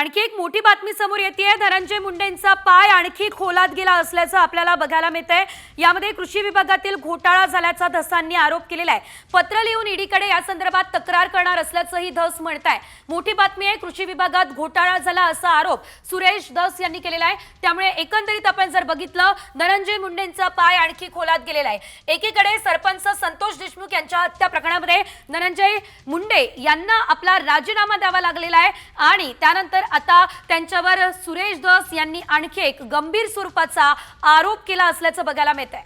आणखी एक मोठी बातमी समोर येतेय। धनंजय मुंडेंचा पाय आणखी खोलात गेला असल्याचं आपल्याला बघायला मिळतंय। यामध्ये कृषी विभागातील घोटाळा झाल्याचा धसांनी आरोप केलेला आहे। पत्र लिहून ईडीकडे या संदर्भात तक्रार करणार असल्याचंही धस म्हणताय। मोठी बातमी आहे, कृषी विभागात घोटाळा झाला असा आरोप सुरेश धस यांनी केलेला आहे। त्यामुळे एकंदरीत आपण जर बघितलं, धनंजय मुंडेंचा पाय आणखी खोलात गेलेला आहे। एकीकडे सरपंच संतोष देशमुख यांच्या हत्या प्रकरणामध्ये धनंजय मुंडे यांना आपला राजीनामा द्यावा लागलेला आहे आणि त्यानंतर आता त्यांच्यावर सुरेश धस यांनी आणखी एक गंभीर स्वरूपाचा आरोप केला असल्याचं बघायला मिळतंय।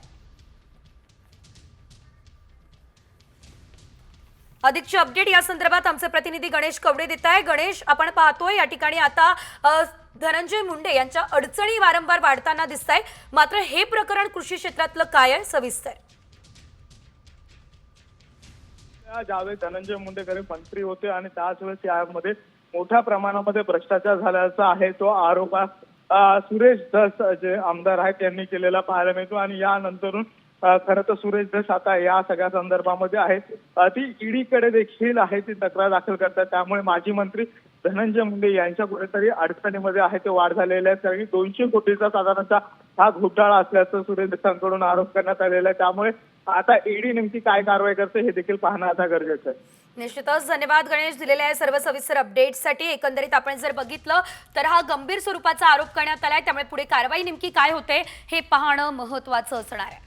अधिकची अपडेट या संदर्भात आमचे प्रतिनिधी गणेश कवडे देत आहे। गणेश, आपण पाहतोय या ठिकाणी आता धनंजय मुंडे यांच्या अडचणी वारंवार वाढताना दिसत आहे, मात्र हे प्रकरण कृषी क्षेत्रातलं काय आहे सविस्तर? ज्यावेळी धनंजय मुंडे मंत्री होते आणि त्याच वेळेस यामध्ये मोठ्या प्रमाणामध्ये भ्रष्टाचार झाल्याचा आहे तो आरोप सुरेश धस जे आमदार आहेत त्यांनी केलेला पाहायला मिळतो। आणि यानंतरून खरं तर सुरेश धस आता या सगळ्या संदर्भामध्ये आहेत, ती ईडीकडे देखील आहे ती तक्रार दाखल करतात। त्यामुळे माजी मंत्री धनंजय मुंडे यांच्या कुठेतरी अडचणीमध्ये आहे ते वाढ झालेले आहे। तरी 200 कोटीचा साधारणतः हा घोटाळा असल्याचं सुरेश धसांकडून आरोप करण्यात आलेला आहे। त्यामुळे आता ईडी नेमकी काय कारवाई करते हे देखील पाहणं आता गरजेचं आहे। निश्चितच धन्यवाद गणेश दिलेल्या आहे सर्व सविस्तर अपडेट्ससाठी। एकंदरीत आपण जर बघितलं तर हा गंभीर स्वरूपाचा आरोप करण्यात आलाय, त्यामुळे पुढे कारवाई नेमकी काय होते हे पाहणं महत्त्वाचं असणार आहे।